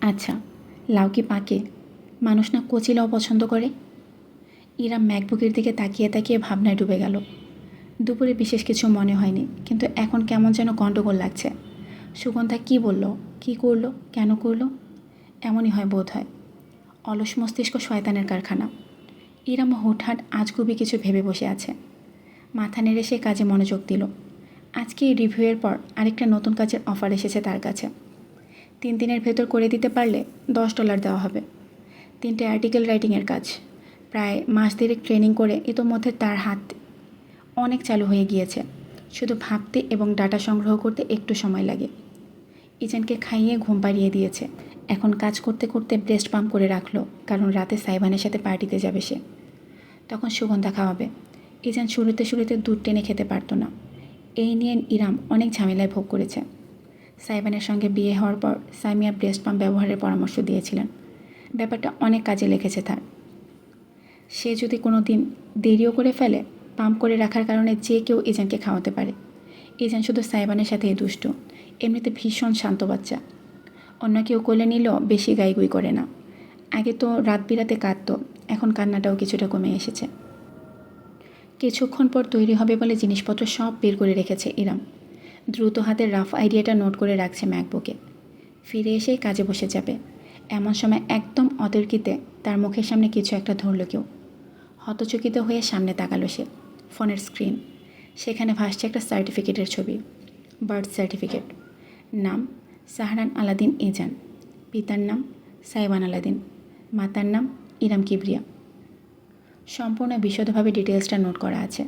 আচ্ছা, লাউ কি পাকে? মানুষ না কচি লাউ পছন্দ করে। ইরা ম্যাকবুকের দিকে তাকিয়ে তাকিয়ে ভাবনায় ডুবে গেল। দুপুরে বিশেষ কিছু মনে হয়নি, কিন্তু এখন কেমন যেন গণ্ডগোল লাগছে। সুগন্ধা কি বলল, কি করলো, কেন করলো? এমনই হয় বোধ হয়। অলস মস্তিষ্ক শয়তানের কারখানা। ইরাম হুটহাট আজগুবি কিছু ভেবে বসে আছে। মাথা নেড়ে সে কাজে মনোযোগ দিল। আজকে এই রিভিউয়ের পর আরেকটা নতুন কাজের অফার এসেছে তার কাছে। 3 দিনের ভেতর করে দিতে পারলে $10 দেওয়া হবে। 3টে আর্টিকেল রাইটিংয়ের কাজ। প্রায় মাস দেড়েক ট্রেনিং করে ইতোমধ্যে তার হাত অনেক চালু হয়ে গিয়েছে। শুধু ভাবতে এবং ডাটা সংগ্রহ করতে একটু সময় লাগে। ইজেনকে খাইয়ে ঘুম পাড়িয়ে দিয়েছে। এখন কাজ করতে করতে ব্রেস্ট পাম্প করে রাখলো, কারণ রাতে সাইবানের সাথে পার্টিতে যাবে সে। তখন সুগন্ধা খাওয়াবে। ইজেন শুরুতে দুধ টেনে খেতে পারতো না। এই নিয়ে ইরাম অনেক ঝামেলায় ভোগ করেছে। সাইবানের সঙ্গে বিয়ে হওয়ার পর সামিয়া ব্রেস্ট পাম্প ব্যবহারের পরামর্শ দিয়েছিলেন। ব্যাপারটা অনেক কাজে লেগেছে তার। সে যদি কোনো দিন দেরিও করে ফেলে, পাম্প করে রাখার কারণে যে কেউ ইজানকে খাওয়াতে পারে। ইজান শুধু সাইবানের সাথেই দুষ্টু, এমনিতে ভীষণ শান্ত বাচ্চা। অন্য কেউ কোলে নিলেও বেশি গাইগুই করে না। আগে তো রাত বিরাতে কাঁদতো, এখন কান্নাটাও কিছুটা কমে এসেছে। কিছুক্ষণ পর তৈরি হবে বলে জিনিসপত্র সব বের করে রেখেছে ইরাম। দ্রুত হাতের রাফ আইডিয়াটা নোট করে রাখছে ম্যাকবুকে। ফিরে এসেই কাজে বসে যাবে। এমন সময় একদম অতর্কিতে তার মুখের সামনে কিছু একটা ধরল কেউ। হতচকিত হয়ে সামনে তাকালো সে। ফোনের স্ক্রিন। সেখানে ভাসছে একটা সার্টিফিকেটের ছবি। Birth certificate. নাম সাহরান আলাদিন ইজান। পিতার নাম সাইবান আলাদিন। মাতার নাম ইরাম কিবরিয়া। সম্পূর্ণ বিশদভাবে ডিটেলসটা নোট করা আছে।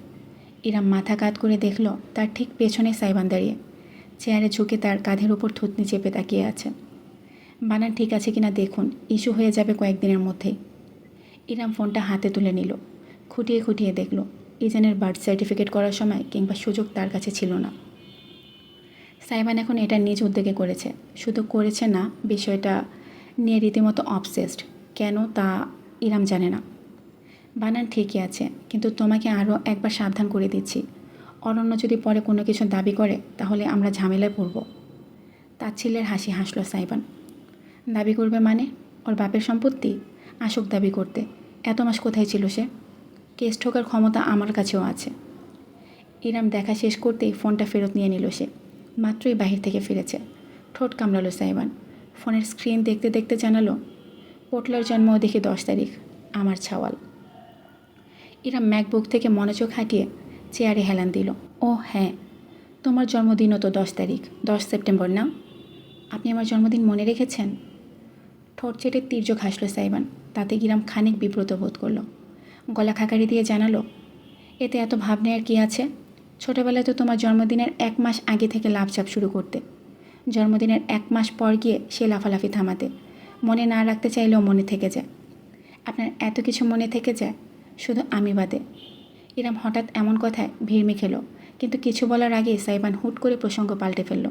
ইরাম মাথা কাত করে দেখল তার ঠিক পেছনে সাইবান দাঁড়িয়ে চেয়ারে ঝুঁকে তার কাঁধের উপর থুতনি চেপে তাকিয়ে আছে। বানান ঠিক আছে কিনা দেখুন, ইস্যু হয়ে যাবে কয়েকদিনের মধ্যেই। ইরাম ফোনটা হাতে তুলে নিল। খুঁটিয়ে খুঁটিয়ে দেখল ইজানের বার্থ সার্টিফিকেট করার সময় কিংবা সুযোগ তার কাছে ছিল না। সাইবান এখন এটা নিজ উদ্যোগে করেছে। শুধু করেছে না, বিষয়টা নিয়ে রীতিমতো অবসেসড। কেন তা ইরাম জানে না। বানান ঠিকই আছে, কিন্তু তোমাকে আরও একবার সাবধান করে দিচ্ছি, অরণ্য যদি পরে কোনো কিছু দাবি করে তাহলে আমরা ঝামেলায় পড়ব। তাচ্ছিল্যের হাসি হাসল সাইবান। দাবি করবে মানে? ওর বাপের সম্পত্তি? আসুক দাবি করতে। এত মাস কোথায় ছিল সে? কেস ঠোকার ক্ষমতা আমার কাছেও আছে। ইরাম দেখা শেষ করতেই ফোনটা ফেরত নিয়ে নিল সে। মাত্রই বাহির থেকে ফিরেছে। ঠোঁট কামড়ালো সাইবান। ফোনের স্ক্রিন দেখতে দেখতে জানালো, পোটলার জন্ম দেখি 10 তারিখ, আমার ছাওয়াল। ইরাম ম্যাকবুক থেকে মনোযোগ হাঁটিয়ে চেয়ারে হেলান দিল। ও হ্যাঁ, তোমার জন্মদিনও তো 10 তারিখ, 10 সেপ্টেম্বর না? আপনি আমার জন্মদিন মনে রেখেছেন? ঠোঁট চেটে তীর্যক হাসল সাইবান। তাতে ইরাম খানিক বিব্রত বোধ করল। গলা খাকারি দিয়ে জানালো, এতে এত ভাব নেওয়ার কী আছে? ছোটোবেলায় তো তোমার জন্মদিনের 1 মাস আগে থেকে লাফঝাপ শুরু করতে। জন্মদিনের 1 মাস পর গিয়ে সে লাফালাফি থামাতে। মনে না রাখতে চাইলেও মনে থেকে যায়। আপনার এত কিছু মনে থেকে যায়, শুধু আমি বাদে। ইরাম হঠাৎ এমন কথায় ভিড়মি খেল, কিন্তু কিছু বলার আগেই সাইবান হুট করে প্রসঙ্গ পাল্টে ফেলল।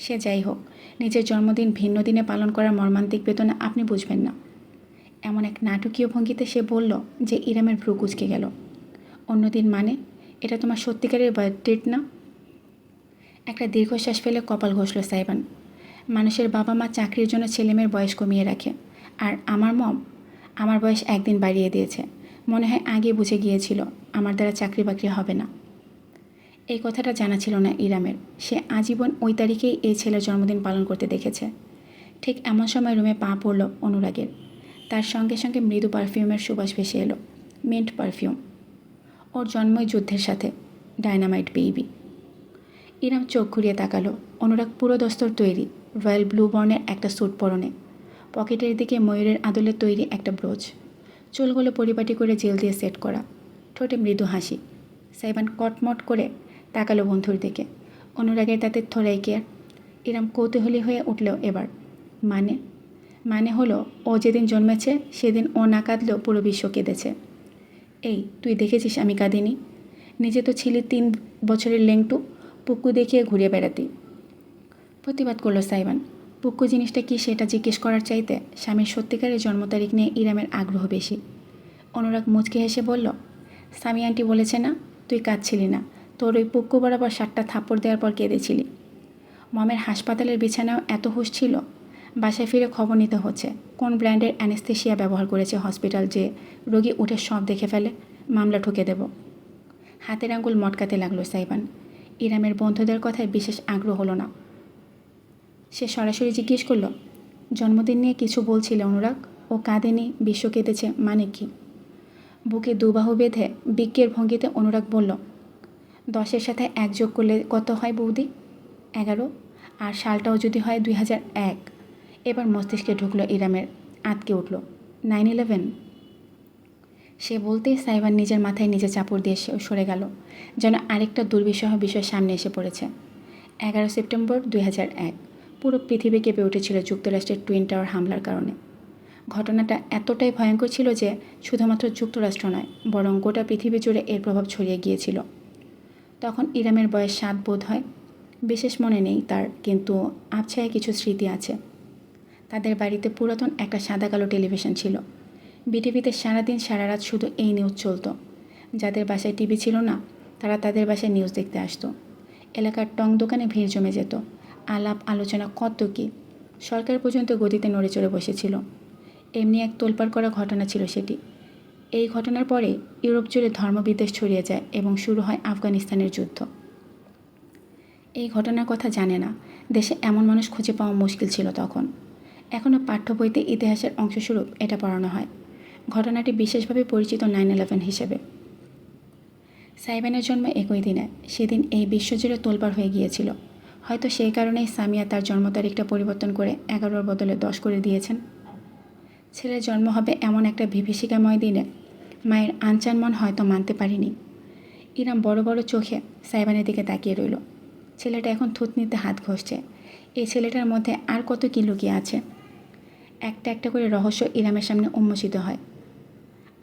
সে যাই হোক, নিজের জন্মদিন ভিন্ন দিনে পালন করার মর্মান্তিক বেদনা আপনি বুঝবেন না। এমন এক নাটকীয় ভঙ্গিতে সে বলল যে ইরামের ভ্রু কুঁচকে গেল। অন্যদিন মানে? এটা তোমার সত্যিকারের বার্থডেট না? একটা দীর্ঘশ্বাস ফেলে কপাল ঘষল সাইবান। মানুষের বাবা মা চাকরির জন্য ছেলেমেয়ের বয়স কমিয়ে রাখে, আর আমার মম আমার বয়স 1 দিন বাড়িয়ে দিয়েছে। মনে হয় আগে বুঝে গিয়েছিল আমার দ্বারা চাকরি বাকরি হবে না। এই কথাটা জানা ছিল না ইরামের। সে আজীবন ওই তারিখেই এই ছেলের জন্মদিন পালন করতে দেখেছে। ঠিক এমন সময় রুমে পা পড়ল অনুরাগের। তার সঙ্গে সঙ্গে মৃদু পারফিউমের সুবাস ভেসে এলো। Mint perfume. ওর জন্মই যুদ্ধের সাথে, ডায়নামাইট বেবি। ইরাম চোখ ঘুরিয়ে তাকালো। অনুরাগ পুরো দস্তর তৈরি, রয়্যাল ব্লু বর্ণের একটা স্যুট পরনে, পকেটের দিকে ময়ূরের আদলে তৈরি একটা ব্রোচ, চুলগুলো পরিপাটি করে জেল দিয়ে সেট করা, ঠোঁটে মৃদু হাসি। সাইবান কটমট করে তাকালো বন্ধুর দিকে। অনুরাগের তাতে থোড়াই কেয়ার। ইরাম কৌতূহলী হয়ে উঠল এবার। মানে হলো, ও যেদিন জন্মেছে সেদিন ও না কাঁদলেও পুরো বিশ্ব কেঁদেছে। এই তুই দেখেছিস আমি কাঁদিনি? নিজে তো ছিলি 3 বছরের লেংটু, পুক্কু দেখিয়ে ঘুরে বেড়াতি। প্রতিবাদ করলো সাইবান। পুক্কু জিনিসটা কি সেটা জিজ্ঞেস করার চাইতে স্বামীর সত্যিকারের জন্ম তারিখ নিয়ে ইরামের আগ্রহ বেশি। অনুরাগ মুচকে হেসে বলল, স্বামী আন্টি বলেছে না তুই কাঁদছিলি না, তোর ওই পুক্কু বরাবর 7টা থাপ্পড় দেওয়ার পর কেঁদেছিলি। মমের হাসপাতালের বিছানাও এত হুঁশ ছিল? বাসায় ফিরে খবর নিতে হচ্ছে কোন ব্র্যান্ডের অ্যানেস্থেশিয়া ব্যবহার করেছে হসপিটাল, যে রোগী উঠে সব দেখে ফেলে, মামলা ঠুকে দেব। হাতের আঙ্গুল মটকাতে লাগলো সাইবান। ইরামের বন্ধুদের কথায় বিশেষ আগ্রহ হলো না। সে সরাসরি জিজ্ঞেস করলো, জন্মদিন নিয়ে কিছু বলছিলে অনুরাগ? ও কাঁদেনি, বিশ্ব কেঁদেছে, মানে কি? বুকে দুবাহু বেঁধে বিজ্ঞের ভঙ্গিতে অনুরাগ বলল, 10-এর সাথে 1 যোগ করলে কত হয় বৌদি? 11। আর সালটাও যদি হয় 2001। এবার মস্তিষ্কে ঢুকলো ইরামের, আঁতকে উঠল। 9/11। সে বলতেই সাইবান নিজের মাথায় নিজে চাপড় দিয়ে সরে গেল, যেন আরেকটা দুর্বিষহ বিষয় সামনে এসে পড়েছে। 11 সেপ্টেম্বর 2001 পুরো পৃথিবী কেঁপে উঠেছিল যুক্তরাষ্ট্রের টুইন টাওয়ার হামলার কারণে। ঘটনাটা এতটাই ভয়ঙ্কর ছিল যে শুধুমাত্র যুক্তরাষ্ট্র নয়, বরং গোটা পৃথিবী জুড়ে এর প্রভাব ছড়িয়ে গিয়েছিল। তখন ইরামের বয়স 7 বোধ হয়। বিশেষ মনে নেই তার, কিন্তু আবছায় কিছু স্মৃতি আছে। তাদের বাড়িতে পুরাতন একটা সাদা কালো টেলিভিশন ছিল। বিটিভিতে সারাদিন সারা রাত শুধু এই নিউজ চলতো। যাদের বাসায় টিভি ছিল না, তারা তাদের বাসায় নিউজ দেখতে আসতো। এলাকার টং দোকানে ভিড় জমে যেত, আলাপ আলোচনা কত কী। সরকার পর্যন্ত গদিতে নড়ে চড়ে বসেছিল। এমনি এক তোলপাড় করা ঘটনা ছিল সেটি। এই ঘটনার পরে ইউরোপ জুড়ে ধর্মবিদ্বেষ ছড়িয়ে যায় এবং শুরু হয় আফগানিস্তানের যুদ্ধ। এই ঘটনার কথা জানে না, দেশে এমন মানুষ খুঁজে পাওয়া মুশকিল ছিল তখন। এখনও পাঠ্য বইতে ইতিহাসের অংশস্বরূপ এটা পড়ানো হয়। ঘটনাটি বিশেষভাবে পরিচিত 9/11 হিসেবে। সাইবানের জন্ম একই দিনে। সেদিন এই বিশ্বজুড়ে তোলপাড় হয়ে গিয়েছিল। হয়তো সেই কারণেই সামিয়া তার জন্ম তারিখটা পরিবর্তন করে 11-র বদলে 10 করে দিয়েছেন। ছেলের জন্ম হবে এমন একটা বিভীষিকাময় দিনে মায়ের আনচান মন হয়তো মানতে পারিনি। ইরাম বড় বড় চোখে সাইবানের দিকে তাকিয়ে রইল। ছেলেটা এখন থুতনিতে হাত ঘষছে। এই ছেলেটার মধ্যে আর কত কী লুকিয়ে আছে। একটা একটা করে রহস্য ইরামের সামনে উন্মোচিত হয়,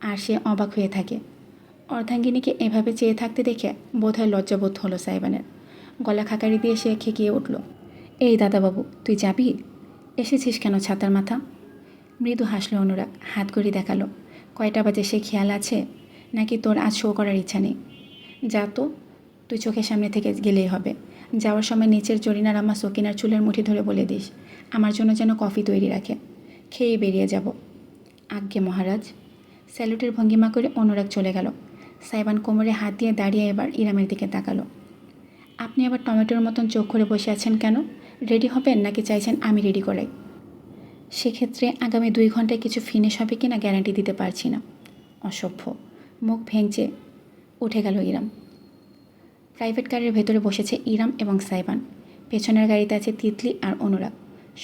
আর সে অবাক হয়ে থাকে। অর্ধাঙ্গিনীকে এভাবে চেয়ে থাকতে দেখে বোধহয় লজ্জাবোধ হলো সাইবানের। গলা খাকারি দিয়ে সে খেকিয়ে উঠল, এই দাদাবাবু, তুই যাবি? এসেছিস কেন ছাতার মাথা? মৃদু হাসলো অনুরাগ, হাত ঘড়ি দেখালো। কয়টা বাজে সে খেয়াল আছে? নাকি তোর আজ শো করার ইচ্ছা নেই? যা তো, তুই চোখের সামনে থেকে গেলেই হবে। যাওয়ার সময় নিচের জরিনার আম্মা সকিনার চুলের মুঠি ধরে বলে দিস আমার জন্য যেন কফি তৈরি রাখে। খেয়ে বেরিয়ে যাব। আজ্ঞে মহারাজ। স্যালুটের ভঙ্গিমা করে অনুরাগ চলে গেল। সাইবান কোমরে হাত দিয়ে দাঁড়িয়ে এবার ইরামের দিকে তাকালো। আপনি আবার টমেটোর মতন চোখ করে বসে আছেন কেন? রেডি হবেন নাকি চাইছেন আমি রেডি করাই? সেক্ষেত্রে আগামী 2 ঘন্টায় কিছু ফিনিশ হবে কি না গ্যারান্টি দিতে পারছি না। অসভ্য। মুখ ভেঙচে উঠে গেল ইরাম। প্রাইভেট কারের ভেতরে বসেছে ইরাম এবং সাইবান। পেছনের গাড়িতে আছে তিতলি আর অনুরাগ।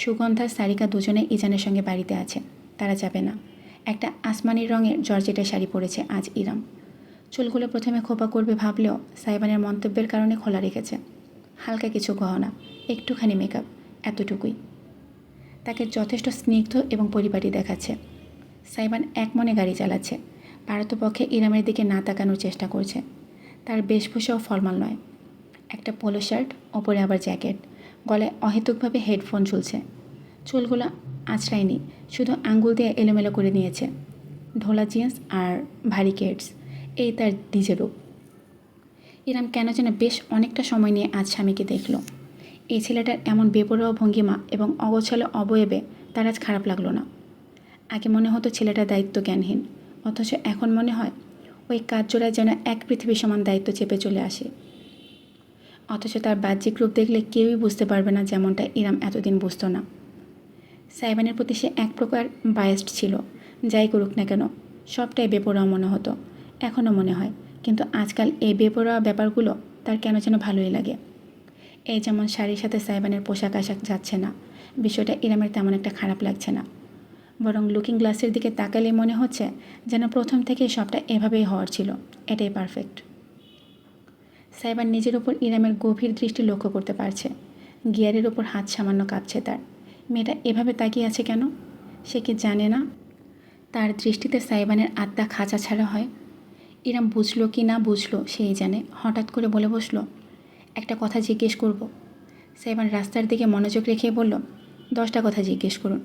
সুগন্ধা, সারিকা দুজনে ইজানের সঙ্গে বাড়িতে আছে। তারা যাবে না। একটা আসমানি রঙের জর্জেটের শাড়ি পরেছে আজ ইরাম। চুলগুলো প্রথমে খোপা করবে ভাবলেও সাইবানের মন্তব্যের কারণে খোলা রেখেছে। হালকা কিছু গহনা, একটুখানি মেকআপ, এতটুকুই। তাকে যথেষ্ট স্নিগ্ধ এবং পরিপাটি দেখাচ্ছে। সাইবান এক মনে গাড়ি চালাচ্ছে। পারতপক্ষে ইরামের দিকে না তাকানোর চেষ্টা করছে। তার বেশভূষাও ফর্মাল নয়। একটা পোলো শার্ট, ওপরে আবার জ্যাকেট, গলায় অহেতুকভাবে হেডফোন ঝুলছে। চুলগুলো আঁচড়ায়নি, শুধু আঙ্গুল দিয়ে এলোমেলো করে নিয়েছে। ঢোলা জিন্স আর ভারী কেটস, এই তার ডিজে রূপ। ইরাম কেন যেন বেশ অনেকটা সময় নিয়ে আজ স্বামীকে দেখল। এই ছেলেটার এমন বেপরোয়া ভঙ্গিমা এবং অগোছালো অবয়বে তার আজ খারাপ লাগলো না। আগে মনে হতো ছেলেটা দায়িত্ব জ্ঞানহীন, অথচ এখন মনে হয় ওই কাঠজোড়ায় যেন এক পৃথিবী সমান দায়িত্ব চেপে চলে আসে। অথচ তার বাহ্যিক রূপ দেখলে কেউই বুঝতে পারবে না, যেমনটা ইরাম এতদিন বুঝতো না। সাইবানের প্রতি সে এক প্রকার বায়াসড ছিল। যাই করুক না কেন সবটাই বেপরোয়া মনে হতো, এখনও মনে হয়। কিন্তু আজকাল এই বেপরোয়া ব্যাপারগুলো তার কেন যেন ভালোই লাগে। এই যেমন শাড়ির সাথে সাইবানের পোশাক আশাক যাচ্ছে না, বিষয়টা ইরামের তেমন একটা খারাপ লাগছে না। বরং লুকিং গ্লাসের দিকে তাকালেই মনে হচ্ছে যেন প্রথম থেকেই সবটা এভাবেই হওয়ার ছিল, এটাই পারফেক্ট। সাইবান নিজের ওপর ইরামের গভীর দৃষ্টি লক্ষ্য করতে পারছে। গিয়ারের ওপর হাত সামান্য কাঁপছে তার। মেয়েটা এভাবে তাকিয়ে আছে কেন? সে কি জানে না তার দৃষ্টিতে সাইবানের আত্মা খাঁচা ছাড়া হয়? ইরাম বুঝলো কি না বুঝলো সেই জানে। হঠাৎ করে বলে বসলো, একটা কথা জিজ্ঞেস করব। সাইবান রাস্তার দিকে মনোযোগ রেখে বলল, 10টা কথা জিজ্ঞেস করুন।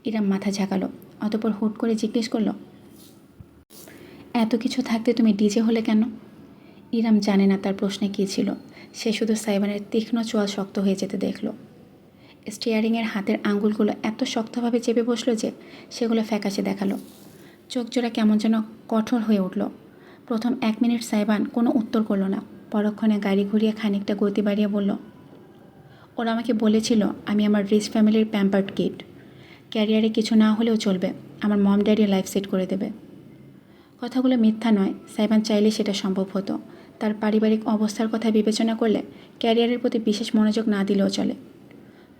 ইরাম মাথা ঝাঁকালো, অতঃপর হুট করে জিজ্ঞেস করলো, এত কিছু থাকতে তুমি ডিজে হলে কেন? ইরাম জানে না তার প্রশ্নে কী ছিল। সে শুধু সাইবানের তীক্ষ্ণ চোয়াল শক্ত হয়ে যেতে দেখল। স্টিয়ারিংয়ের হাতের আঙুলগুলো এত শক্তভাবে চেপে বসলো যে সেগুলো ফ্যাকাশে দেখালো। চোখ জোড়া কেমন যেন কঠোর হয়ে উঠল। প্রথম 1 মিনিট সাইবান কোনো উত্তর করলো না। পরক্ষণে গাড়ি ঘুরিয়ে খানিকটা গতি বাড়িয়ে বলল, ওরা আমাকে বলেছিল আমি আমার রিচ ফ্যামিলির প্যাম্পার্ড কিড। ক্যারিয়ারে কিছু না হলেও চলবে, আমার মম ড্যাডি লাইফ সেট করে দেবে। কথাগুলো মিথ্যা নয়, সাইবান চাইলে সেটা সম্ভব হতো। তার পারিবারিক অবস্থার কথা বিবেচনা করলে ক্যারিয়ারের প্রতি বিশেষ মনোযোগ না দিলেও চলে।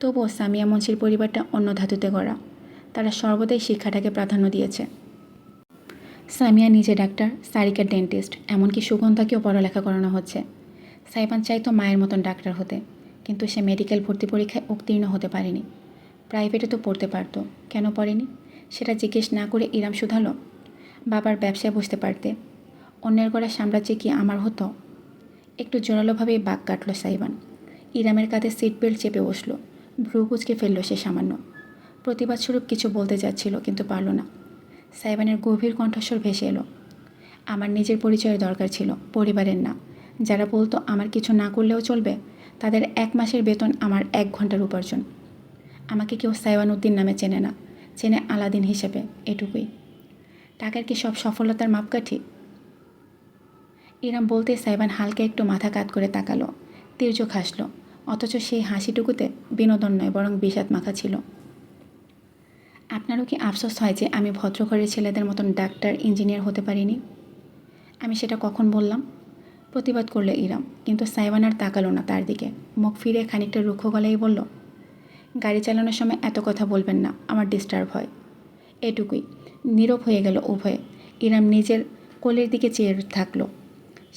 তবুও সামিয়া মুন্সির পরিবারটা অন্য ধাতুতে গড়া। তারা সর্বদাই শিক্ষাটাকে প্রাধান্য দিয়েছে। সামিয়া নিজে ডাক্তার, সারিকা ডেন্টিস্ট, এমনকি সুগন্ধাকেও পড়ালেখা করানো হচ্ছে। সাইবান চাইতো মায়ের মতন ডাক্তার হতে, কিন্তু সে মেডিকেল ভর্তি পরীক্ষায় উত্তীর্ণ হতে পারেনি। প্রাইভেটে তো পড়তে পারতো, কেন পড়েনি সেটা জিজ্ঞেস না করে ইরাম শুধালো, বাবার ব্যবসায় বসতে পারতে। অন্যের গড়া সাম্রাজ্যে কি আমার হতো? একটু জোরালোভাবেই বাঁক কাটল সাইবান। ইরামের কাঁধে সিট বেল্ট চেপে বসলো। ভ্রু কুঁচকে ফেলল সে সামান্য। প্রতিবাদস্বরূপ কিছু বলতে যাচ্ছিল, কিন্তু পারল না। সাইবানের গভীর কণ্ঠস্বর ভেসে এলো, আমার নিজের পরিচয়ের দরকার ছিল, পরিবারের না। যারা বলতো আমার কিছু না করলেও চলবে, তাদের 1 মাসের বেতন আমার 1 ঘন্টার উপার্জন। আমাকে কেউ সাইবান উদ্দিন নামে চেনে না, চেনে আলাদিন হিসেবে, এটুকুই। টাকার কি সব সফলতার মাপকাঠি? ইরাম বলতে সাইবান হালকা একটু মাথা কাত করে তাকালো, তির্যক হাসল। অথচ সেই হাসিটুকুতে বিনোদন নয়, বরং বিষাদ মাখা ছিল। আপনারও কি আফসোস হয় যে আমি ভদ্রঘরের ছেলেদের মতন ডাক্তার, ইঞ্জিনিয়ার হতে পারিনি? আমি সেটা কখন বললাম? প্রতিবাদ করলো ইরাম, কিন্তু সাইবান আর তাকালো না তার দিকে। মুখ ফিরে খানিকটা রুক্ষ গলায় বলল, গাড়ি চালানোর সময় এত কথা বলবেন না, আমার ডিস্টার্ব হয়। এটুকুই। নীরব হয়ে গেল উভয়ে। ইরাম নিজের কোলের দিকে চেয়ে থাকলো।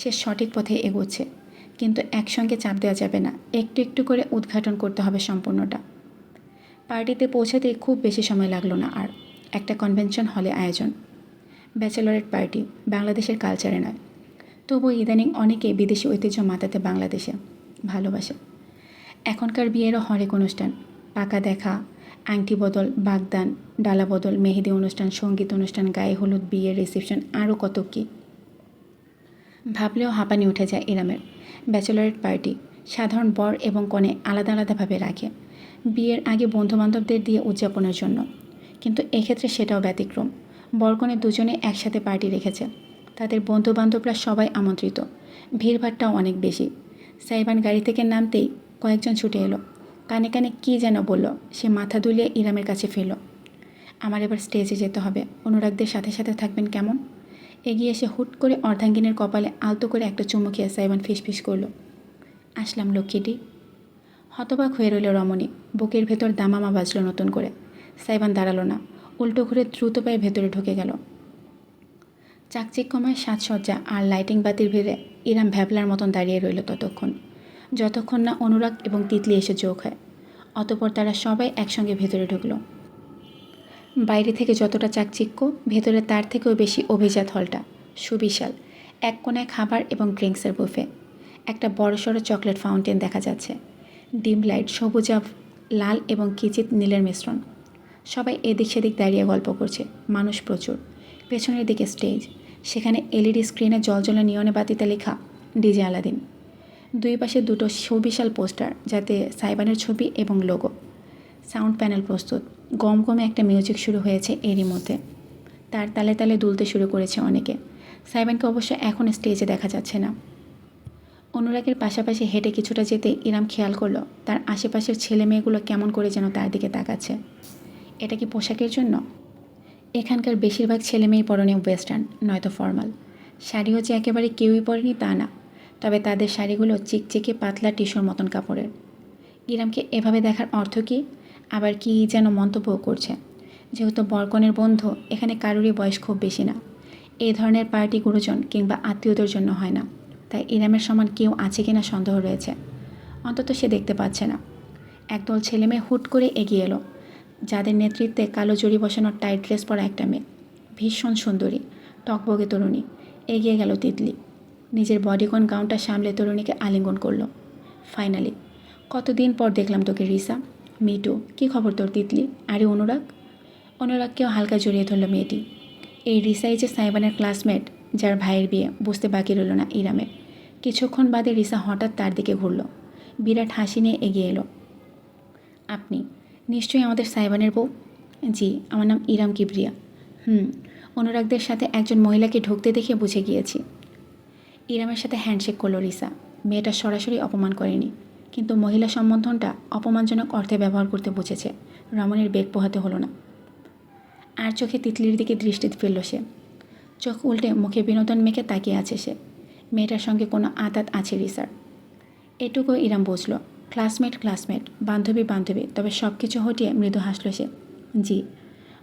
সে সঠিক পথে এগোচ্ছে, কিন্তু একসঙ্গে চাপ দেওয়া যাবে না, একটু একটু করে উদ্ঘাটন করতে হবে সম্পূর্ণটা। পার্টিতে পৌঁছাতে খুব বেশি সময় লাগলো না আর। একটা কনভেনশন হলে আয়োজন, ব্যাচেলরেট পার্টি, বাংলাদেশের কালচারে নয়। তবু ইদানিং অনেকে বিদেশি ঐতিহ্য মাতাতে বাংলাদেশে ভালোবাসে। এখনকার বিয়েরও হরেক অনুষ্ঠান, পাকা দেখা, আংটি বদল, বাগদান, ডালা বদল, মেহেদি অনুষ্ঠান, সঙ্গীত অনুষ্ঠান, গায়ে হলুদ, বিয়ের রিসেপশন, আরও কত কী। ভাবলেও হাঁপানি উঠে যায় ইরামের। ব্যাচেলরেট পার্টি সাধারণ বর এবং কনে আলাদা আলাদাভাবে রাখে, বিয়ের আগে বন্ধুবান্ধবদের দিয়ে উদযাপনের জন্য। কিন্তু এক্ষেত্রে সেটাও ব্যতিক্রম। বরকনে দুজনে একসাথে পার্টি রেখেছে, তাদের বন্ধুবান্ধবরা সবাই আমন্ত্রিত, ভিড়ভাড়টাও অনেক বেশি। সাইবান গাড়ি থেকে নামতেই কয়েকজন ছুটে এলো। কানে কানে কী যেন বলল, সে মাথা দুলিয়ে ইরামের কাছে ফেলল। আমার এবার স্টেজে যেতে হবে, অনুরাগদের সাথে সাথে থাকবেন কেমন? এগিয়ে এসে হুট করে অর্ধাঙ্গিনীর কপালে আলতো করে একটা চুমু খেয়ে সাইবান ফিসফিস করল, আসলাম লক্ষ্মীটি। হতবাক হয়ে রইল রমণী। বুকের ভেতর দামামা বাজল নতুন করে। সাইবান দাঁড়ালো না, উল্টো ঘুরে দ্রুত পায়ে ভেতরে ঢুকে গেল। চাকচিক্যময় সাজসজ্জা আর লাইটিং বাতির ভিড়ে ইরাম ভ্যাবলার মতন দাঁড়িয়ে রইল ততক্ষণ, যতক্ষণ না অনুরাগ এবং তিতলি এসে যোগ হয়। অতপর তারা সবাই একসঙ্গে ভেতরে ঢুকলো। বাইরে থেকে যতটা চাকচিক্য, ভেতরে তার থেকেও বেশি অভিজাত হলটা। সুবিশাল। এক কোণায় খাবার এবং ড্রিঙ্কসের বুফে। একটা বড়সড় চকলেট ফাউন্টেন দেখা যাচ্ছে। ডিম লাইট, সবুজাভ, লাল এবং কিচিত নীলের মিশ্রণ। সবাই এদিক সেদিক দাঁড়িয়ে গল্প করছে। মানুষ প্রচুর। পেছনের দিকে স্টেজ, সেখানে এলইডি স্ক্রিনে জলজলে নিয়নে বাতিতে লেখা ডিজে আলাদিন। দুই পাশে দুটো সুবিশাল পোস্টার, যাতে সাইবানের ছবি এবং লোগো। সাউন্ড প্যানেল প্রস্তুত। গমগমে একটা মিউজিক শুরু হয়েছে এরই মধ্যে। তার তালে তালে দুলতে শুরু করেছে অনেকে। সাইবানকে অবশ্য এখন স্টেজে দেখা যাচ্ছে না। অনুরাগের পাশাপাশি হেঁটে কিছুটা যেতে ইরাম খেয়াল করলো তার আশেপাশের ছেলে মেয়েগুলো কেমন করে যেন তার দিকে তাকাচ্ছে। এটা কি পোশাকের জন্য? এখানকার বেশিরভাগ ছেলে মেয়ে পরনে ওয়েস্টার্ন, নয়তো ফর্মাল। শাড়িও যে একেবারে কেউই পরেনি তা না, তবে তাদের শাড়িগুলো চিকচিকে পাতলা টিস্যুর মতন কাপড়ের। ইরামকে এভাবে দেখার অর্থ কী? আবার কি যেন মন্তব্য করছে। যেহেতু বরকনের বন্ধু, এখানে কারোরই বয়স খুব বেশি না। এই ধরনের পার্টি গুরুজন কিংবা আত্মীয়দের জন্য হয় না, তাই ইরামের সমান কেউ আছে কিনা সন্দেহ রয়েছে। অন্তত সে দেখতে পাচ্ছে না। একদল ছেলেমেয়ে হুট করে এগিয়ে এলো, যাদের নেতৃত্বে কালো জড়ি বসানো টাইট ড্রেস পরা একটা মেয়ে, ভীষণ সুন্দরী, টকবগে তরুণী। এগিয়ে গেল তিতলি, নিজের বডিকন গাউনটা সামলে তরুণীকে আলিঙ্গন করলো। ফাইনালি, কতদিন পর দেখলাম তোকে রিসা। মিটু, কী খবর তোর তিতলি? আরে অনুরাগ। অনুরাগকেও হালকা জড়িয়ে ধরল মেয়েটি। এই রিসাই যে সাইবানের ক্লাসমেট, যার ভাইয়ের বিয়ে, বুঝতে বাকি রইল না ইরামের। কিছুক্ষণ বাদে রিসা হঠাৎ তার দিকে ঘুরল, বিরাট হাসি নিয়ে এগিয়ে এলো। আপনি নিশ্চয়ই আমাদের সাইবানের বউ? জি, আমার নাম ইরাম কিবরিয়া। অনুরাগদের সাথে একজন মহিলাকে ঢুকতে দেখে বুঝে গিয়েছি। ইরামের সাথে হ্যান্ডশেক করলো রিসা। মেয়েটা সরাসরি অপমান করেনি, কিন্তু মহিলা সম্বোধনটা অপমানজনক অর্থে ব্যবহার করতে বুঝেছে। রমণীর বেগ পোহাতে হলো না। আর চোখে তিতলির দিকে দৃষ্টি ফেলল সে। চোখ উল্টে মুখে বিনোদন মেখে তাকিয়ে আছে সে। মেয়েটার সঙ্গে কোনো আঁতাত আছে রিসার, এটুকু ইরাম বুঝল। ক্লাসমেট, বান্ধবী, তবে সব কিছু হটিয়ে মৃদু হাসল সে। জি,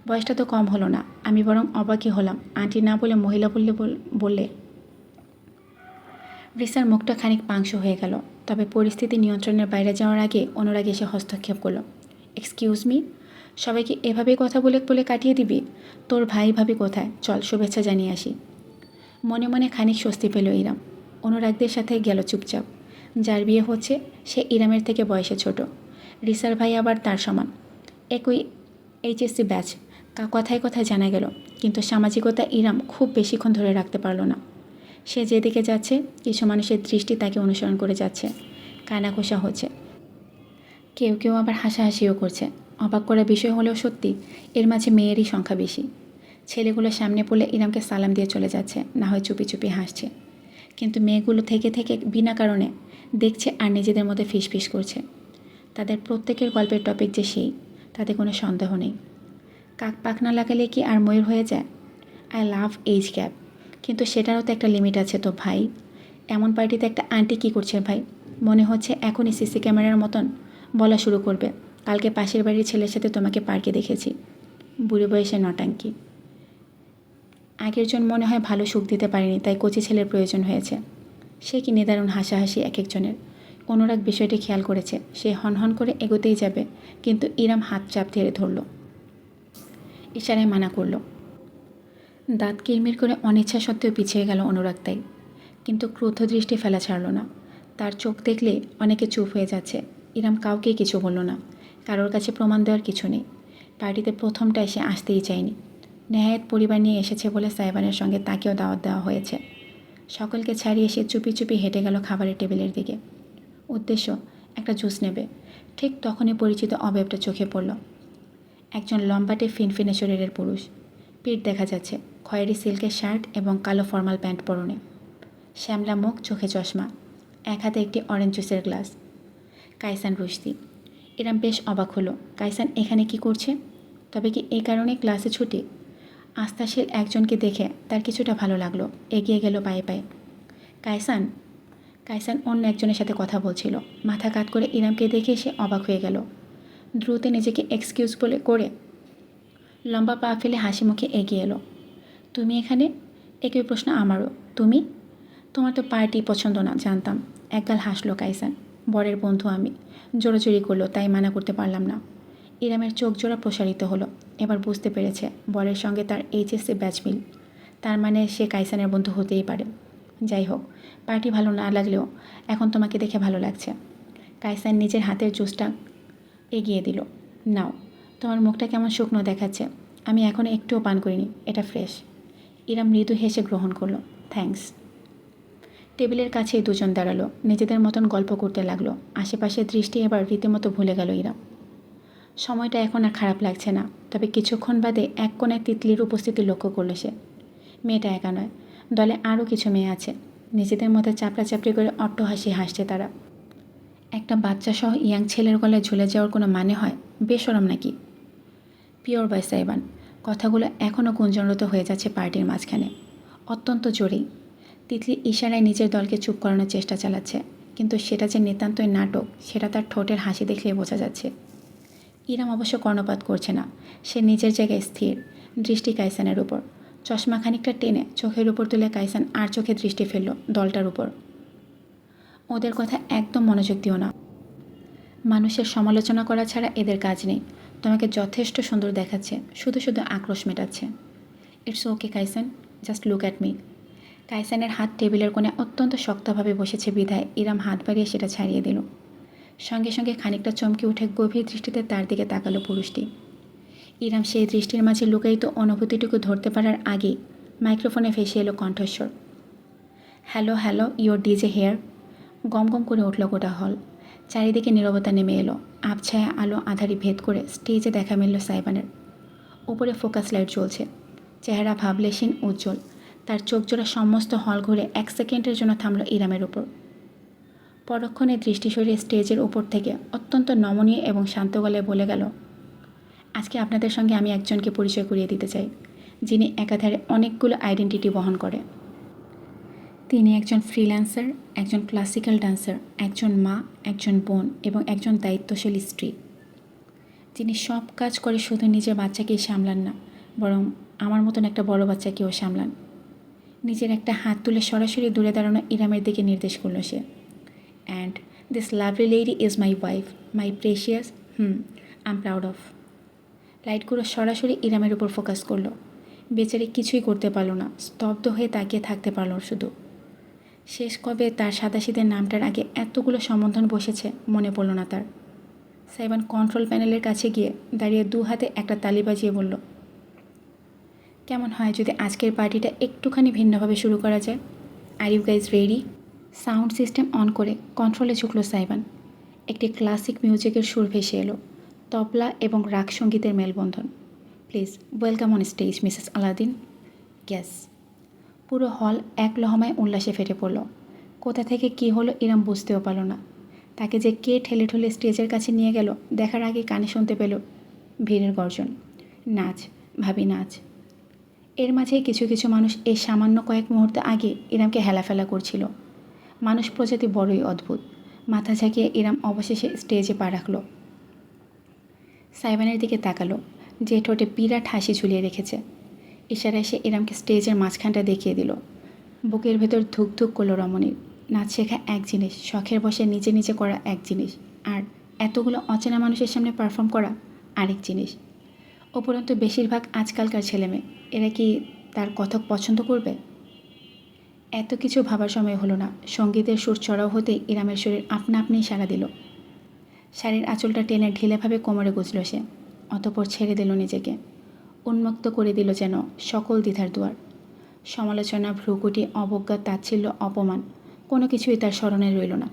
বয়সটা তো কম হলো না। আমি বরং অবাকই হলাম আন্টি না বলে মহিলা বললে। রিসার মুখটা খানিক পাংশু হয়ে গেল, তবে পরিস্থিতি নিয়ন্ত্রণের বাইরে যাওয়ার আগে অনুরাগ এসে হস্তক্ষেপ করল। এক্সকিউজ মি, সবাইকে এভাবেই কথা বলে বলে কাটিয়ে দিবি? তোর ভাই ভাবি কোথায়? চল শুভেচ্ছা জানিয়ে আসি। মনে মনে খানিক স্বস্তি পেল ইরাম। অনুরাগদের সাথে গেল চুপচাপ। যার বিয়ে হচ্ছে সে ইরামের থেকে বয়সে ছোট। রিসার ভাই আবার তার সমান, একই এইচএসসি ব্যাচ। কথায় কথায় জানা গেল, কিন্তু সামাজিকতা ইরাম খুব বেশিক্ষণ ধরে রাখতে পারল না। সে যেদিকে যাচ্ছে কিছু মানুষের দৃষ্টি তাকে অনুসরণ করে যাচ্ছে, কানাঘোষা হচ্ছে, কেউ কেউ আবার হাসাহাসিও করছে। অবাক করার বিষয় হলেও সত্যি, এর মাঝে মেয়েরই সংখ্যা বেশি। ছেলেগুলো সামনে পড়লে ইরামকে সালাম দিয়ে চলে যাচ্ছে, না হয় চুপি চুপি হাসছে। কিন্তু মেয়েগুলো থেকে থেকে বিনা কারণে দেখছে আর নিজেদের মধ্যে ফিসফিস করছে। তাদের প্রত্যেকের গল্পের টপিক যে সেই, তাতে কোনো সন্দেহ নেই। কাক পাখ না লাগালে কি আর ময়ূর হয়ে যায়? আই লাভ এইজ গ্যাপ, কিন্তু সেটারও তো একটা লিমিট আছে তো ভাই। এমন পার্টিতে একটা আন্টি কী করছে ভাই? মনে হচ্ছে এখনই সিসি ক্যামেরার মতন বলা শুরু করবে, কালকে পাশের বাড়ির ছেলের সাথে তোমাকে পার্কে দেখেছি। বুড়ো বয়সে নটাঙ্কি। আগের জন মনে হয় ভালো সুখ দিতে পারেনি, তাই কচি ছেলের প্রয়োজন হয়েছে। সে কি নিদারুণ হাসাহাসি এক একজনের। অনুরাগ বিষয়টি খেয়াল করেছে। সে হনহন করে এগোতেই যাবে, কিন্তু ইরাম হাত চাপ ধরে ধরল, ইশারায় মানা করল। দাঁত কিরমির করে অনিচ্ছা সত্ত্বেও পিছিয়ে গেল অনুরাগ তাই, কিন্তু ক্রুদ্ধ দৃষ্টি ফেলা ছাড়ল না। তার চোখ দেখলে অনেকে চুপ হয়ে যাচ্ছে। ইরাম কাউকেই কিছু বলল না। কারোর কাছে প্রমাণ দেওয়ার কিছু নেই। পার্টিতে প্রথমটায় সে আসতেই চায়নি। নেহায়েত পরিবার নিয়ে এসেছে বলে সাইবানের সঙ্গে তাকেও দাওয়াত দেওয়া হয়েছে। সকলকে ছাড়িয়ে সে চুপি চুপি হেঁটে গেল খাবারের টেবিলের দিকে। উদ্দেশ্য একটা জুস নেবে। ঠিক তখনই পরিচিত অবয়বটা চোখে পড়ল। একজন লম্বাটে ফিনফিনে শরীরের পুরুষ। পিঠ দেখা যাচ্ছে, খয়েরি সিল্কের শার্ট এবং কালো ফর্মাল প্যান্ট পরনে। শ্যামলা মুখ, চোখে চশমা, এক হাতে একটি অরেঞ্জ জুসের গ্লাস। কাইসান রুশদি। এরাম বেশ অবাক হলো। কাইসান এখানে কি করছে? তবে কি এই কারণে ক্লাসে ছুটি? আস্থাশীল একজনকে দেখে তার কিছুটা ভালো লাগলো। এগিয়ে গেল পায়ে পায়ে। কাইসান। কাইসান অন্য একজনের সাথে কথা বলছিল। মাথা কাত করে ইরামকে দেখে সে অবাক হয়ে গেল। দ্রুত নিজেকে এক্সকিউজ বলে করে লম্বা পা ফেলে হাসি মুখে এগিয়ে এলো। তুমি এখানে? একই প্রশ্ন আমারও। তুমি? তোমার তো পার্টি পছন্দ না জানতাম। একগাল হাসলো কাইসান। বরের বন্ধু আমি। জোরাজুরি করলো, তাই মানা করতে পারলাম না। ইরামের চোখ জোড়া প্রসারিত হলো। এবার বুঝতে পেরেছে বরের সঙ্গে তার এইচএসসি ব্যাচ মিল। তার মানে সে কাইসানের বন্ধু হতেই পারে। যাই হোক, পার্টি ভালো না লাগলেও এখন তোমাকে দেখে ভালো লাগছে। কাইসান নিজের হাতের জুসটা এগিয়ে দিল। নাও, তোমার মুখটা কেমন শুকনো দেখাচ্ছে। আমি এখনও একটুও পান করিনি, এটা ফ্রেশ। ইরাম মৃদু হেসে গ্রহণ করলো। থ্যাঙ্কস। টেবিলের কাছেই দুজন দাঁড়ালো, নিজেদের মতন গল্প করতে লাগলো। আশেপাশের দৃষ্টি এবার রীতিমতো ভুলে গেল ইরাম। সময়টা এখন আর খারাপ লাগছে না। তবে কিছুক্ষণ বাদে এক কোণায় তিতলির উপস্থিতি লক্ষ্য করলো সে। মেয়েটা একা নয়, দলে আরও কিছু মেয়ে আছে। নিজেদের মধ্যে চাপড়াচাপড়ি করে অট্টহাসি হাসছে তারা। একটা বাচ্চা সহ ইয়াং ছেলের গলায় ঝুলে যাওয়ার কোনো মানে হয়? বেশরম নাকি? পিওর বয় সাইবান। কথাগুলো এখনও গুঞ্জনরত হয়ে যাচ্ছে পার্টির মাঝখানে, অত্যন্ত জোরেই। তিতলি ইশারায় নিজের দলকে চুপ করানোর চেষ্টা চালাচ্ছে, কিন্তু সেটা যে নিতান্তই নাটক সেটা তার ঠোঁটের হাসি দেখলেই বোঝা যাচ্ছে। ইরাম অবশ্য কর্ণপাত করছে না। সে নিজের জায়গায় স্থির, দৃষ্টি কাইসানের উপর। চশমা খানিকটা টেনে চোখের উপর তুলে কাইসান আর চোখে দৃষ্টি ফেলল দলটার উপর। ওদের কথা একদম মনোযোগ দিও না। মানুষের সমালোচনা করা ছাড়া এদের কাজ নেই। তোমাকে যথেষ্ট সুন্দর দেখাচ্ছে, শুধু শুধু আক্রোশ মেটাচ্ছে। It's okay Kaisan, just look at me. কাইসানের হাত টেবিলের কোণে অত্যন্ত শক্তভাবে বসেছে বিধায় ইরাম হাত বাড়িয়ে সেটা ছাড়িয়ে দিল। সঙ্গে সঙ্গে খানিকটা চমকে উঠে গভীর দৃষ্টিতে তার দিকে তাকালো পুরুষটি। ইরাম সেই দৃষ্টির মাঝে লুকায়িত অনুভূতিটুকু ধরতে পারার আগেই মাইক্রোফোনে ভেসে এলো কণ্ঠস্বর। Hello hello, your DJ here. গম গম করে উঠল গোটা হল। চারিদিকে নীরবতা নেমে এলো। আবছায়া আলো আধারি ভেদ করে স্টেজে দেখা মিলল সাইবানের। উপরে ফোকাস লাইট জ্বলছে, চেহারা ভাবলেশীন উজ্জ্বল। তার চোখজোড়া সমস্ত হল ঘুরে 1 সেকেন্ডের জন্য থামল ইরামের উপর। পরক্ষণে দৃষ্টি সরিয়ে স্টেজের উপর থেকে অত্যন্ত নমনীয় এবং শান্ত গলায় বলে গেল, আজকে আপনাদের সঙ্গে আমি একজনকে পরিচয় করিয়ে দিতে চাই, যিনি একাধারে অনেকগুলো আইডেন্টিটি বহন করে। তিনি একজন ফ্রিল্যান্সার, একজন ক্লাসিক্যাল ডান্সার, একজন মা, একজন বোন এবং একজন দায়িত্বশীল স্ত্রী। যিনি সব কাজ করে শুধু নিজের বাচ্চাকেই সামলান না, বরং আমার মতন একটা বড় বাচ্চাকেও সামলান। নিজের একটা হাত তুলে সরাসরি দূরে দাঁড়ানো ইরামের দিকে নির্দেশ করল সে। And this lovely lady is my wife, my precious, I am proud of. লাইটগুলো সরাসরি ইরামের উপর ফোকাস করলো। বেচারি কিছুই করতে পারলো না, স্তব্ধ হয়ে তাকিয়ে থাকতে পারল শুধু। শেষ কবে তার সাদাসিদের নামটার আগে এতগুলো সম্বোধন বসেছে মনে পড়ল না তার। সাইবান কন্ট্রোল প্যানেলের কাছে গিয়ে দাঁড়িয়ে 2 হাতে একটা তালি বাজিয়ে বলল, কেমন হয় যদি আজকের পার্টিটা একটুখানি ভিন্নভাবে শুরু করা যায়? Are you guys ready? Sound system on করে কন্ট্রোলে ঝুঁকল সাইবান। একটি ক্লাসিক মিউজিকের সুর ভেসে এলো, তবলা এবং রাগ সঙ্গীতের মেলবন্ধন। Please welcome on stage Mrs Aladdin. গ্যাস। পুরো হল এক লহমায় উল্লাসে ফেটে পড়ল। কোথা থেকে কি হলো ইরাম বুঝতেও পারল না। তাকে যে কে ঠেলে ঠেলে স্টেজের কাছে নিয়ে গেল দেখার আগে কানে শুনতে পেল ভিড়ের গর্জন, নাচ, ভাবি নাচ। এর মাঝে কিছু কিছু মানুষ এই সামান্য কয়েক মুহূর্ত আগে ইরামকে হেলাফেলা করছিল। মানুষ প্রজাতি বড়ই অদ্ভুত। মাথা ঝাঁকিয়ে ইরাম অবশেষে স্টেজে পা রাখল। সাইবানের দিকে তাকালো, যে ঠোঁটে বিরাট হাসি ঝুলিয়ে রেখেছে। ইশারায় সে ইরামকে স্টেজের মাঝখানটা দেখিয়ে দিল। বুকের ভেতর ধুক ধুক করলো রমণীর। নাচ শেখা এক জিনিস, শখের বসে নিজে নিজে করা এক জিনিস, আর এতগুলো অচেনা মানুষের সামনে পারফর্ম করা আরেক জিনিস। উপরন্তু বেশিরভাগ আজকালকার ছেলেমেয়ে, এরা কি তার কথক পছন্দ করবে? এত কিছু ভাবার সময় হলো না। সঙ্গীতের সুর চড়াও হতেই ইরামের শরীর আপনা আপনিই সাড়া দিল। শাড়ির আঁচলটা টেনে ঢিলেভাবে কোমরে গুজল সে, অতঃপর ছেড়ে দিল নিজেকে। উন্মুক্ত করে দিল যেন সকল দ্বিধার দুয়ার। সমালোচনা, ভ্রুকুটি, অবজ্ঞা, তাচ্ছিল্য, অপমান, কোনো কিছুই তার স্মরণে রইল না।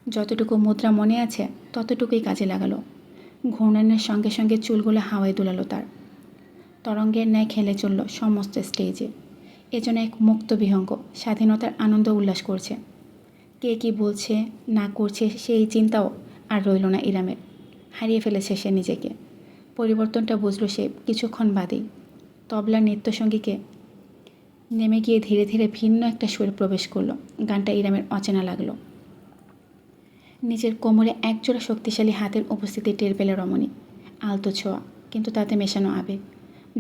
যতটুকু মুদ্রা মনে আছে ততটুকুই কাজে লাগালো। ঘূর্ণনের সঙ্গে সঙ্গে চুলগুলো হাওয়ায় দুলালো তার। তরঙ্গের ন্যায় খেলে চলল সমস্ত স্টেজে। এজন্য এক মুক্ত বিহঙ্গ স্বাধীনতার আনন্দ উল্লাস করছে। কে কি বলছে না করছে সেই চিন্তাও আর রইল না ইরামের। হারিয়ে ফেলেছে সে নিজেকে। পরিবর্তনটা বুঝল সে কিছুক্ষণ বাদেই। তবলার নৃত্যসঙ্গীকে নেমে গিয়ে ধীরে ধীরে ভিন্ন একটা সুরে প্রবেশ করলো। গানটা ইরামের অচেনা লাগলো। নিজের কোমরে একজোড়া শক্তিশালী হাতের উপস্থিতি টের পেল রমণী। আলতো ছোঁয়া, কিন্তু তাতে মেশানো আবেগ।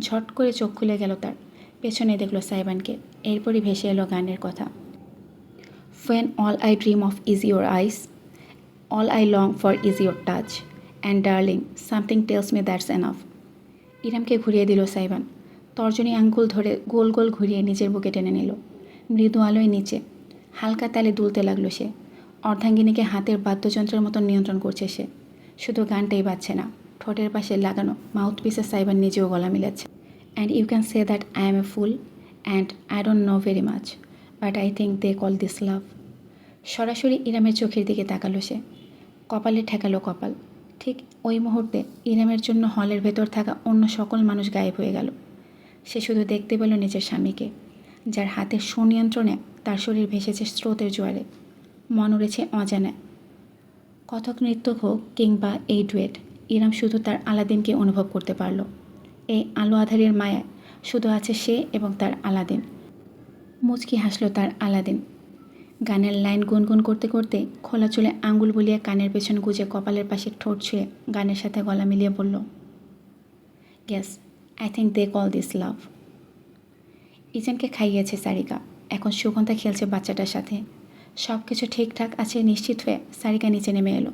ঝট করে চোখ খুলে গেল তার। পেছনে দেখল সাইবানকে। এরপরই ভেসে এলো গানের কথা। When all I dream of is your eyes, all I long for is your touch, and darling, something tells me that's enough. ইরামকে ঘুরিয়ে দিল সাইবান। তর্জনী আঙ্গুল ধরে গোল গোল ঘুরিয়ে নিজের বুকে টেনে নিল। মৃদু আলোয় নিচে হালকা তালে দুলতে লাগলো সে। অর্ধাঙ্গিনীকে হাতের বাদ্যযন্ত্রের মতো নিয়ন্ত্রণ করছে সে। শুধু গানটাই বাজছে না, ঠোঁটের পাশে লাগানো মাউথপিসে সাইবান নিজেও গলা মিলাচ্ছে। And you can say that I am a fool and I don't know very much, but I think they call this love. সরাসরি ইরামের চোখের দিকে তাকালো সে। কপালে ঠেকালো কপাল। ঠিক ওই মুহূর্তে ইরামের জন্য হলের ভেতর থাকা অন্য সকল মানুষ গায়েব হয়ে গেল। সে শুধু দেখতে পেল নিজের স্বামীকে, যার হাতের সুনিয়ন্ত্রণে তার শরীর ভেসেছে স্রোতের জোয়ারে। মন উড়েছে অজানায়। কথক নৃত্য হোক কিংবা এই ডুয়েট, ইরাম শুধু তার আলাদিনকে অনুভব করতে পারল। এই আলো আধারের মায়ায় শুধু আছে সে এবং তার আলাদিন। মুচকি হাসলো তার আলাদিন। গানের লাইন গুনগুন করতে করতে খোলা চুলে আঙ্গুল বুলিয়ে কানের পেছন গুজে কপালের পাশে ঠোঁট ছুঁয়ে গানের সাথে গলা মিলিয়ে বলল, yes, I think they call this love. ইজেনকে খাইয়েছে সারিকা। এখন সুগন্ধা খেলছে বাচ্চাটার সাথে। সব কিছু ঠিকঠাক আছে নিশ্চিত হয়ে সারিকা নিচে নেমে এলো।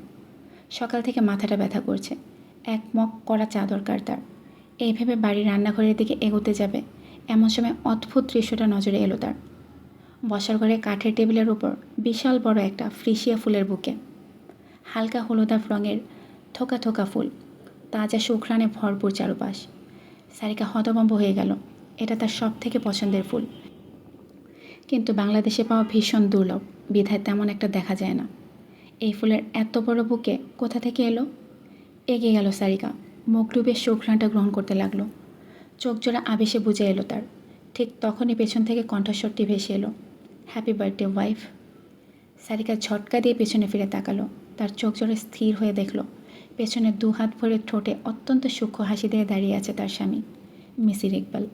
সকাল থেকে মাথাটা ব্যথা করছে। এক মগ করা চা দরকার তার। এই ভেবে বাড়ির রান্নাঘরের দিকে এগোতে যাবে এমন সময় অদ্ভুত দৃশ্যটা নজরে এলো তার। বসার ঘরে কাঠের টেবিলের উপর বিশাল বড় একটা ফ্রিসিয়া ফুলের বুকে। হালকা হলুদাভ রঙের থোকা থোকা ফুল, তাজা সুঘ্রাণে ভরপুর চারুপাশ। সারিকা হতভম্ব হয়ে গেল। এটা তার সব থেকে পছন্দের ফুল, কিন্তু বাংলাদেশে পাওয়া ভীষণ দুর্লভ, বিধায় তেমন একটা দেখা যায় না। এই ফুলের এত বড় বুকে কোথা থেকে এলো? এগিয়ে গেল সারিকা, মুখ ডুবে সুঘ্রাণটা গ্রহণ করতে লাগলো। চোখ জোড়া আবেশে বুঝে এলো তার। ঠিক তখনই পেছন থেকে কণ্ঠস্বরটি ভেসে এলো, হ্যাপি বার্থডে ওয়াইফ। সারিকা ঝটকা দিয়ে পেছনে ফিরে তাকালো। তার চোখ জোড়া স্থির হয়ে দেখল পেছনে 2 হাত ভরে ঠোঁটে অত্যন্ত সূক্ষ্ম হাসি দিয়ে দাঁড়িয়ে আছে তার স্বামী মিসির ইকবাল।